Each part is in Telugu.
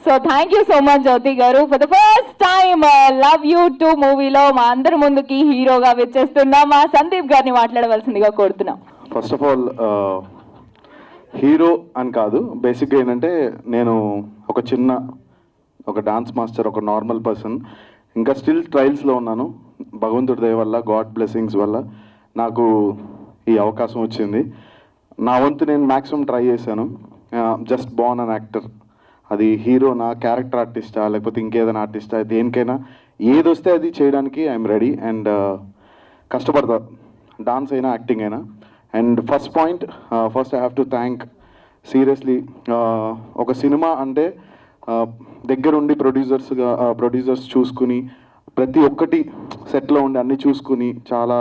So thank you so much Jyothi garu for the first time love you 2 మూవీలో మా అందరి ముందుకి హీరోగా వచ్చేస్తున్నా మా సందీప్ గారిని మాట్లాడవలసిందిగా కోరుతున్నాం. ఫస్ట్ ఆఫ్ ఆల్ హీరో అని కాదు, బేసిక్గా ఏంటంటే నేను ఒక డాన్స్ మాస్టర్, ఒక నార్మల్ పర్సన్, ఇంకా స్టిల్ ట్రయల్స్లో ఉన్నాను. భగవంతుడి దయ వల్ల, గాడ్ బ్లెస్సింగ్స్ వల్ల నాకు ఈ అవకాశం వచ్చింది. నా వంతు నేను మ్యాక్సిమం ట్రై చేశాను. జస్ట్ బాన్ అన్ యాక్టర్, అది హీరోనా, క్యారెక్టర్ ఆర్టిస్టా, లేకపోతే ఇంకేదైనా ఆర్టిస్టా, దేనికైనా ఏది వస్తే అది చేయడానికి ఐఎమ్ రెడీ అండ్ కష్టపడతా, డాన్స్ అయినా యాక్టింగ్ అయినా. And first I have to thank seriously, ఒక సినిమా అంటే దగ్గరుండి ప్రొడ్యూసర్స్ చూసుకుని ప్రతి ఒక్కటి సెట్లో ఉండి అన్నీ చూసుకుని చాలా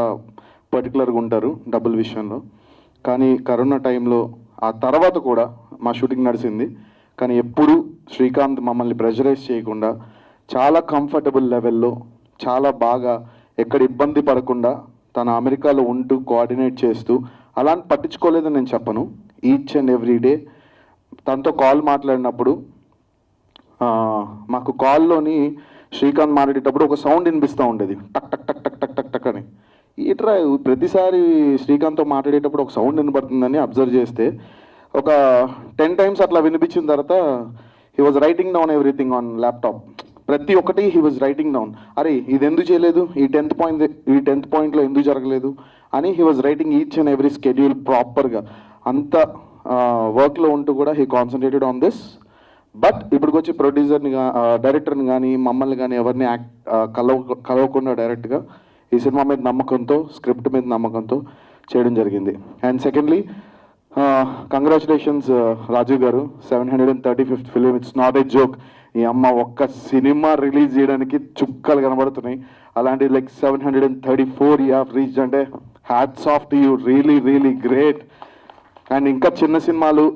పర్టికులర్గా ఉంటారు డబ్బుల విషయంలో. కానీ కరోనా టైంలో ఆ తర్వాత కూడా మా షూటింగ్ నడిచింది, కానీ ఎప్పుడు శ్రీకాంత్ మమ్మల్ని ప్రెషరైజ్ చేయకుండా చాలా కంఫర్టబుల్ లెవెల్లో, చాలా బాగా, ఎక్కడ ఇబ్బంది పడకుండా తన అమెరికాలో ఉంటూ కోఆర్డినేట్ చేస్తూ, అలాంటి పట్టించుకోలేదని నేను చెప్పను. ఈచ్ అండ్ ఎవ్రీ డే తనతో కాల్ మాట్లాడినప్పుడు మాకు కాల్లోని శ్రీకాంత్ మాట్లాడేటప్పుడు ఒక సౌండ్ వినిపిస్తూ ఉండేది, టక్ టక్ టక్ టక్ టక్ టక్ టక్ అని. ఈట్రా ప్రతిసారి శ్రీకాంత్తో మాట్లాడేటప్పుడు ఒక సౌండ్ వినపడుతుందని అబ్జర్వ్ చేస్తే ఒక 10 times అట్లా వినిపించిన తర్వాత he was writing down everything on laptop. ప్రతి ఒక్కటి హీ వాజ్ రైటింగ్ డౌన్. అరే ఇది ఎందుకు చేయలేదు, ఈ 10th పాయింట్లో ఎందుకు జరగలేదు అని he was writing each and every schedule ప్రాపర్గా. అంత వర్క్లో ఉంటూ కూడా he concentrated on this. But ఇప్పటికి వచ్చి ప్రొడ్యూసర్ని డైరెక్టర్ని కానీ మమ్మల్ని కానీ ఎవరిని కలవకుండా డైరెక్ట్గా ఈ సినిమా మీద నమ్మకంతో, స్క్రిప్ట్ మీద నమ్మకంతో చేయడం జరిగింది. అండ్ సెకండ్లీ కంగ్రాచులేషన్స్ రాజీవ్ గారు, 735th film, it's not a joke. ఈ అమ్మ ఒక్క సినిమా రిలీజ్ చేయడానికి చుక్కలు కనబడుతున్నాయి, అలాంటి లైక్ 734 యూ హ్యావ్ రీచ్డ్ అంటే hats off to you, really really great. And ఇంకా చిన్న సినిమాలు,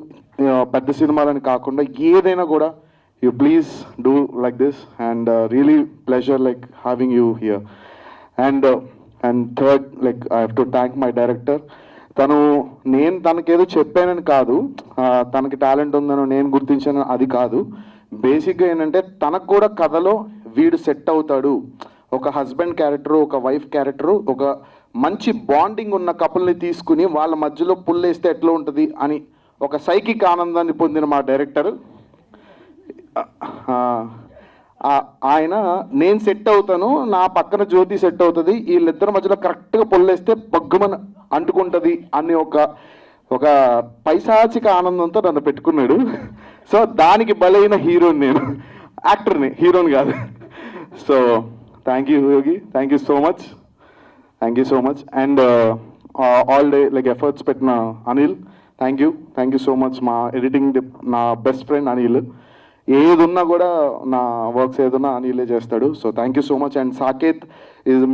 పెద్ద సినిమాలని కాకుండా ఏదైనా కూడా you please do like this and really pleasure like having you here. And third, like I have to thank my director. నేను తనకేదో చెప్పానని కాదు, తనకి టాలెంట్ ఉందని నేను గుర్తించాను అది కాదు. బేసిక్గా ఏంటంటే తనకు కూడా కథలో వీడు సెట్ అవుతాడు, ఒక హస్బెండ్ క్యారెక్టరు, ఒక వైఫ్ క్యారెక్టరు, ఒక మంచి బాండింగ్ ఉన్న కపుల్ని తీసుకుని వాళ్ళ మధ్యలో పుల్లేస్తే ఎట్లా ఉంటుంది అని ఒక సైకిక్ ఆనందాన్ని పొందిన మా డైరెక్టర్ ఆయన. నేను సెట్ అవుతాను, నా పక్కన జ్యోతి సెట్ అవుతుంది, వీళ్ళిద్దరి మధ్యలో కరెక్ట్గా పొల్లేస్తే బగ్గుమని అంటుకుంటుంది అని ఒక పైశాచిక ఆనందంతో నన్ను పెట్టుకున్నాడు. సో దానికి బలైన హీరోని నేను, యాక్టర్ని, హీరోని కాదు. So thank you Yogi, thank you so much. And all the like efforts పెట్టిన Anil, thank you so much. మా ఎడిటింగ్ నా బెస్ట్ ఫ్రెండ్ అనిల్, ఏదున్నా కూడా నా వర్క్స్ ఏదన్నా అనిలే చేస్తాడు. So thank you so much. And Saketh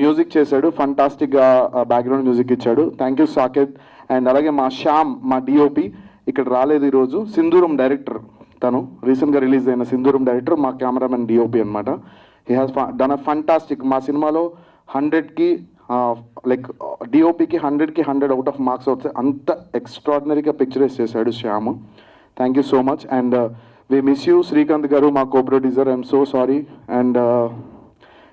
music చేశాడు, ఫంటాస్టిక్గా బ్యాక్గ్రౌండ్ మ్యూజిక్ ఇచ్చాడు, థ్యాంక్ యూ సాకేత్. అండ్ అలాగే మా శ్యామ్, మా డిఓపి ఇక్కడ రాలేదు ఈరోజు, సింధూరం డైరెక్టర్, తను రీసెంట్గా రిలీజ్ అయిన సింధూరం డైరెక్టర్, మా కెమెరామెన్ డిఓపి అనమాట. He has done a fantastic. మా సినిమాలో 100కి లైక్ డిఓపికి 100కి 100 అవుట్ ఆఫ్ మార్క్స్ వస్తాయి, అంత ఎక్స్ట్రాడినరీగా పిక్చరైజ్ చేశాడు Shyam. Thank you so much. And we miss you Srikanth garu, మా co producer, I'm so sorry. And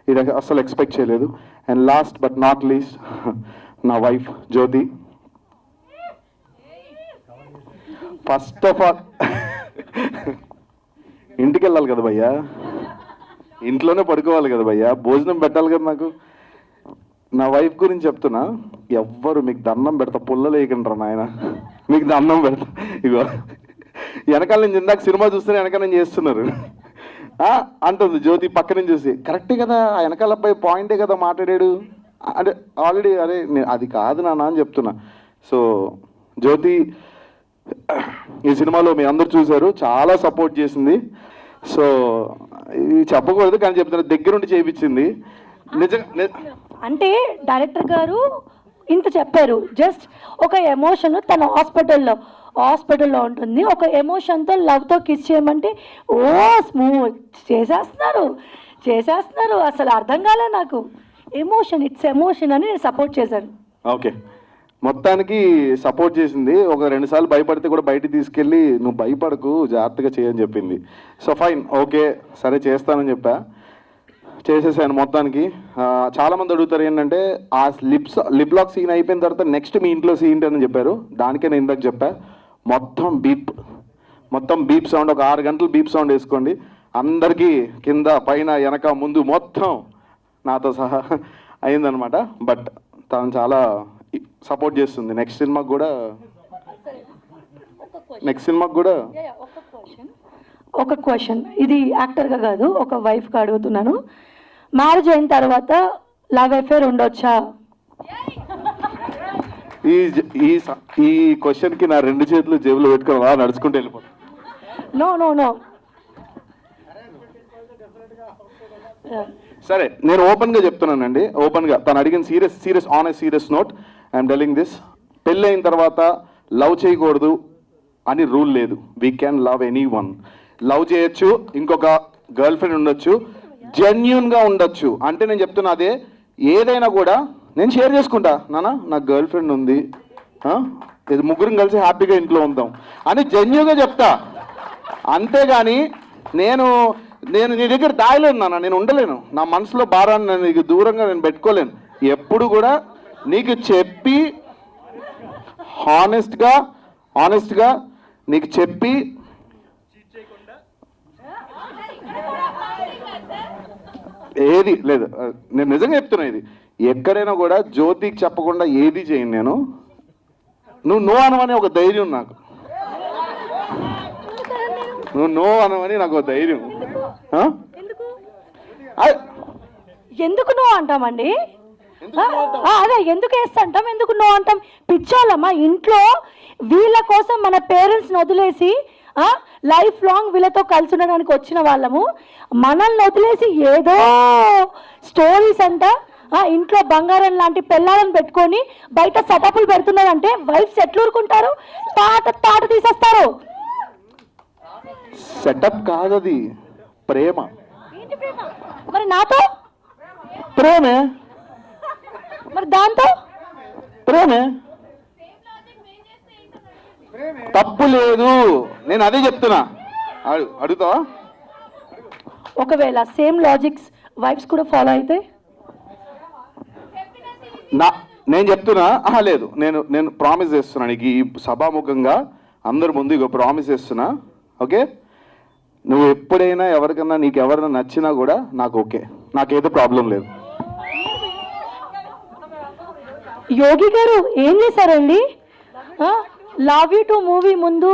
ఇది అస్సలు ఎక్స్పెక్ట్ చేయలేదు. And last but not least నా wife Jyothi. First of all ఇంటికి వెళ్ళాలి కదా భయ్యా, ఇంట్లోనే పడుకోవాలి కదా భయ్యా, భోజనం పెట్టాలి కదా నాకు. నా వైఫ్ గురించి చెప్తున్నా, ఎవ్వరు మీకు దండం పెడతా, పుల్లలు వేయకండి రా నాయన, మీకు దండం పెడతా. ఇగో వెనకాల నుంచి ఇందాక సినిమా చూస్తేనే వెనకాల నుంచి చేస్తున్నారు అంటుంది జ్యోతి పక్క నుంచి చూసి. కరెక్టే కదా, ఆ వెనకాల అబ్బాయి పాయింటే కదా మాట్లాడాడు అంటే ఆల్రెడీ. అరే అది కాదు నాన్న అని చెప్తున్నా. సో జ్యోతి ఈ సినిమాలో మీ అందరు చూశారు, చాలా సపోర్ట్ చేసింది. సో ఇది చెప్పకూడదు కానీ చెప్తున్నా, దగ్గరుండి చేయించింది నిజంగా. అంటే డైరెక్టర్ గారు ఇంత చెప్పారు, జస్ట్ ఒక ఎమోషన్ తన హాస్పిటల్లో ఉంటుంది, ఒక ఎమోషన్తో లవ్తో కిస్ చేయమంటే ఓ స్మూత్ చేసేస్తున్నారు. అసలు అర్థం కాలే నాకు. ఇట్స్ ఎమోషన్ అని నేను సపోర్ట్ చేశాను. ఓకే, మొత్తానికి సపోర్ట్ చేసింది. ఒక 2 సార్లు భయపడితే కూడా బయటికి తీసుకెళ్ళి నువ్వు భయపడకు జాగ్రత్తగా చేయని చెప్పింది. సో ఫైన్, ఓకే సరే చేస్తానని చెప్పా, చేసేసాను మొత్తానికి. చాలామంది అడుగుతారు ఏంటంటే ఆ లిప్ లాక్ సీన్ అయిపోయిన తర్వాత నెక్స్ట్ మీ ఇంట్లో సీన్ అని చెప్పారు. దానికే నేను ఇందాక చెప్పా, మొత్తం బీప్ సౌండ్, ఒక 6 గంటలు బీప్ సౌండ్ వేసుకోండి. అందరికీ కింద పైన వెనక ముందు మొత్తం నాతో సహా అయిందనమాట. బట్ తను చాలా సపోర్ట్ చేస్తుంది. నెక్స్ట్ సినిమాకి కూడా ఒక క్వశ్చన్, ఇది యాక్టర్గా కాదు ఒక వైఫ్గా అడుగుతున్నాను. మ్యారేజ్ అయిన తర్వాత లవ్ అఫేర్ ఉండొచ్చా? ఈ క్వశ్చన్కి నా 2 చేతులు జేబులో పెట్టుకొని నడుచుకుంటూ వెళ్ళిపోతాను. నో సరే, నేను ఓపెన్గా చెప్తున్నానండి. ఓపెన్గా తను అడిగిన serious on a serious note I'm telling this. పెళ్ళి అయిన తర్వాత లవ్ చేయకూడదు అని రూల్ లేదు. We can love any one. Love చేయొచ్చు, ఇంకొక గర్ల్ ఫ్రెండ్ ఉండొచ్చు, జెన్యున్గా ఉండొచ్చు. అంటే నేను చెప్తున్నా అదే, ఏదైనా కూడా నేను షేర్ చేసుకుంటా, నాకు గర్ల్ ఫ్రెండ్ ఉంది, ఇది ముగ్గురం కలిసి హ్యాపీగా ఇంట్లో ఉందాం అని జెన్యున్గా చెప్తా. అంతేగాని నేను నీ దగ్గర దాయలేను నేను ఉండలేను. నా మనసులో భారాన్ని నీకు దూరంగా నేను పెట్టుకోలేను. ఎప్పుడు కూడా నీకు చెప్పి హానెస్ట్గా నీకు చెప్పి ఏది లేదు. నేను నిజంగా చెప్తున్నా, ఇది ఎక్కడైనా కూడా జ్యోతికి చెప్పకుండా ఏది చేయను నేను. నువ్వు నో అనవని ఒక ధైర్యం నాకు, నువ్వు నో అనవని నాకు ఒక ధైర్యం. ఎందుకు నో అంటామండి? అదే ఎందుకు వేస్తాంటాం, ఎందుకు నో అంటాం? పిచ్చోళ్ళమ్మా, ఇంట్లో వీళ్ళ కోసం మన పేరెంట్స్ని వదిలేసి లైఫ్ లాంగ్ వీళ్ళతో కలిసి ఉండడానికి వచ్చిన వాళ్ళము, మనల్ని వదిలేసి ఏదో స్టోరీస్ అంట ఇంట్లో బంగారం లాంటి పిల్లలను పెట్టుకొని బయట సెటప్లు పెడుతున్నారంటే వైఫ్స్ ఎట్లా ఊరుకుంటారు? తాట తీసేస్తారు. సెటప్ కాదది, ప్రేమ. మరి నాతో ప్రేమే, మరి దాంతో ప్రేమే. తప్పు లేదు, నేను అదే చెప్తున్నా. అడుగుతావా? ఒకవేళ సేమ్ లాజిక్స్ వైఫ్స్ కూడా ఫాలో అయితే నేను చెప్తున్నా. లేదు, నేను ప్రామిస్ చేస్తున్నా నీకు ఈ సభాముఖంగా అందరి ముందు ఇక ప్రామిస్ చేస్తున్నా. ఓకే, నువ్వు ఎప్పుడైనా ఎవరికన్నా నీకు ఎవరైనా నచ్చినా కూడా నాకు ఓకే, నాకేదో ప్రాబ్లం లేదు. యోగి గారు ఏం చేశారండి? లవ్ యూ టు మూవీ ముందు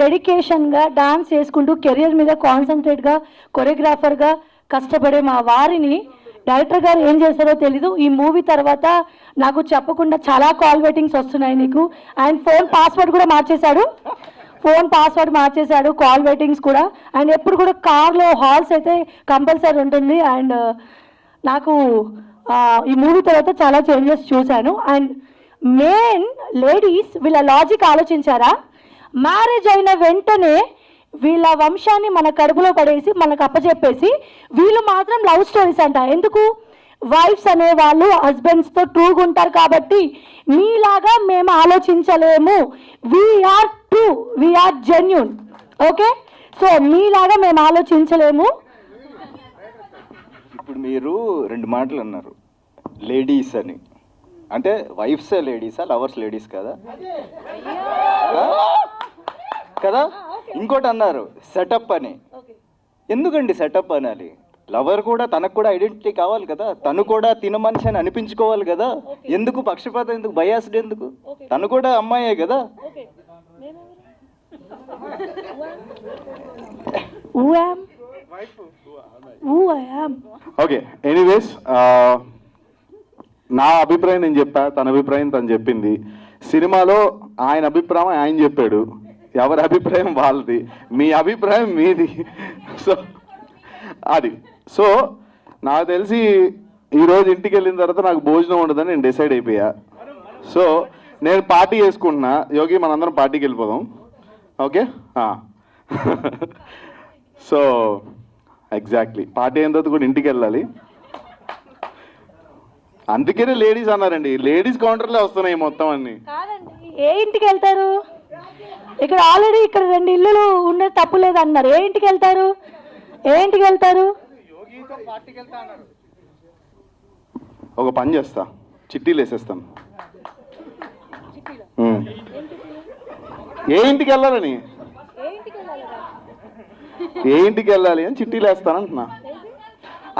డెడికేషన్గా డాన్స్ చేసుకుంటూ కెరియర్ మీద కాన్సన్ట్రేట్గా కొరియోగ్రాఫర్గా కష్టపడే మా వారిని డైరెక్టర్ గారు ఏం చేశారో తెలీదు. ఈ మూవీ తర్వాత నాకు చెప్పకుండా చాలా కాల్ వెయిటింగ్స్ వస్తున్నాయి నీకు. అండ్ ఫోన్ పాస్వర్డ్ కూడా మార్చేశాడు, కాల్ వెయిటింగ్స్ కూడా. అండ్ ఎప్పుడు కూడా కార్లో హాల్స్ అయితే కంపల్సరీ ఉంటుంది. అండ్ నాకు ఈ మూవీ తర్వాత చాలా చేంజెస్ చూశాను. అండ్ మెయిన్ లేడీస్ వీళ్ళ లాజిక్ ఆలోచించారా? మ్యారేజ్ అయిన వెంటనే వీళ్ళ వంశాన్ని మన కడుపులో పడేసి మనకు అప్పచెప్పేసి వీళ్ళు మాత్రం లవ్ స్టోరీస్ అంట. ఎందుకు? వైఫ్స్ అనే వాళ్ళు హస్బెండ్స్తో ట్రూగా ఉంటారు కాబట్టి మీలాగా మేము ఆలోచించలేము. We are true, we are genuine. Okay, so మీలాగా మేము ఆలోచించలేము. ఇప్పుడు మీరు 2 మాటలు అన్నారు, లేడీస్ అని. అంటే వైఫ్సే లేడీసా, లవర్స్ లేడీస్ కదా? కదా. ఇంకోటి అన్నారు సెటప్ అని. ఎందుకండి సెటప్ అనాలి? లవర్ కూడా తనకు కూడా ఐడెంటిటీ కావాలి కదా, తను కూడా తిన మనిషి అని అనిపించుకోవాలి కదా. ఎందుకు పక్షపాతం, ఎందుకు బయాస్డ్, ఎందుకు? తను కూడా అమ్మాయే కదా. ఓకే, ఎనీవేస్ నా అభిప్రాయం నేను చెప్పా, తన అభిప్రాయం తను చెప్పింది. సినిమాలో ఆయన అభిప్రాయం ఆయన చెప్పాడు, ఎవరి అభిప్రాయం వాళ్ళది, మీ అభిప్రాయం మీది. సో నాకు తెలిసి ఈరోజు ఇంటికి వెళ్ళిన తర్వాత నాకు భోజనం ఉండదని నేను డిసైడ్ అయిపోయా. సో నేను పార్టీ చేసుకుంటున్నా. యోగి, మనందరం పార్టీకి వెళ్ళిపోదాం. ఓకే, సో ఎగ్జాక్ట్లీ పార్టీ అయిన తర్వాత కూడా ఇంటికి వెళ్ళాలి. అందుకనే లేడీస్ అన్నారండి, లేడీస్ కౌంటర్లే వస్తున్నాయి మొత్తం అన్ని. కాదండి, ఏ ఇంటికి వెళ్తారు? ఇక్కడ ఆల్రెడీ ఇక్కడ 2 ఇల్లులు ఉన్న తప్పు లేదు అన్నారు. ఏ ఇంటికి వెళ్తారు? ఏ ఇంటికి వెళ్తారు? ఒక పని చేస్తా, చిట్టీలు వేసేస్తాను. ఏ ఇంటికి వెళ్ళాలని, ఏ ఇంటికి వెళ్ళాలి అని చిట్టీలు వేస్తాను అంటున్నా.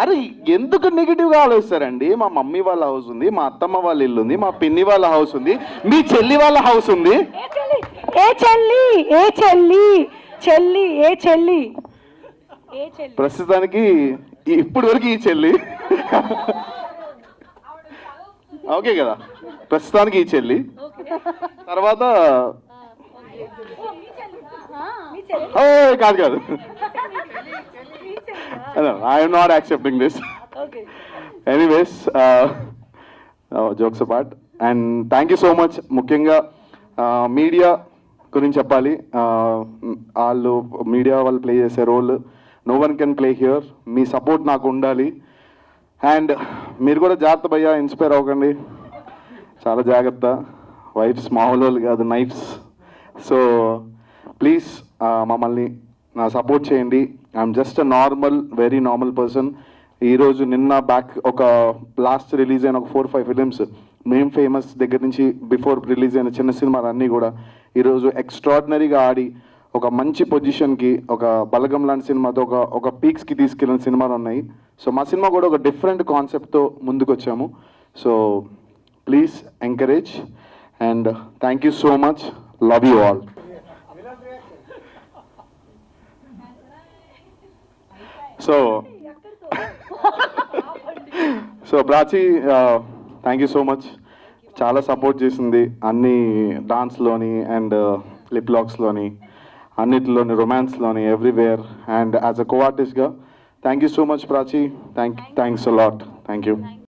అరే ఎందుకు నెగిటివ్గా ఆలోచిస్తారండి? మా మమ్మీ వాళ్ళ హౌస్ ఉంది, మా అత్తమ్మ వాళ్ళ ఇల్లు ఉంది, మా పిన్ని వాళ్ళ హౌస్ ఉంది, మీ చెల్లి వాళ్ళ హౌస్ ఉంది. ఏ చెల్లి? ఏ చెల్లి? చెల్లి ఏ చెల్లి? ఏ చెల్లి? ప్రస్తుతానికి ఇప్పటి వరకు ఈ చెల్లి ఓకే కదా, ప్రస్తుతానికి ఈ చెల్లి. తర్వాత కాదు కాదు, I'm not accepting this. Anyways, jokes apart, and thank you so much. ముఖ్యంగా మీడియా గురించి చెప్పాలి. వాళ్ళు మీడియా వాళ్ళు ప్లే చేసే role no one can play here. మీ సపోర్ట్ నాకు ఉండాలి. అండ్ మీరు కూడా జాగ్రత్త భయ్యా, ఇన్స్పైర్ అవ్వకండి, చాలా జాగ్రత్త. వైఫ్స్ మామూలు వాళ్ళు కాదు, నైఫ్స్. సో ప్లీజ్ మమ్మల్ని సపోర్ట్ చేయండి. I'm just a normal, very normal person. ఈరోజు నిన్న బ్యాక్ ఒక లాస్ట్ రిలీజ్ అయిన ఒక 4-5 ఫిలిమ్స్, మేం ఫేమస్ దగ్గర నుంచి బిఫోర్ రిలీజ్ అయిన చిన్న సినిమాలు అన్నీ కూడా ఈరోజు ఎక్స్ట్రాడినరీగా ఆడి ఒక మంచి పొజిషన్కి, ఒక బలగం లాంటి సినిమాతో ఒక పీక్స్కి తీసుకెళ్ళిన సినిమాలు ఉన్నాయి. సో మా సినిమా కూడా ఒక డిఫరెంట్ కాన్సెప్ట్తో ముందుకు వచ్చాము. So please encourage and thank you so much. Love you all. So Prachi, thank you so much. చాలా సపోర్ట్ చేసింది అన్ని డాన్స్లోని అండ్ లిప్ లాక్స్లోని, అన్నిటిలోని, రొమాన్స్లోని, ఎవ్రీవేర్. అండ్ యాజ్ అ కో ఆర్టిస్ట్గా thank you so much Prachi. Thanks a lot. Thank you.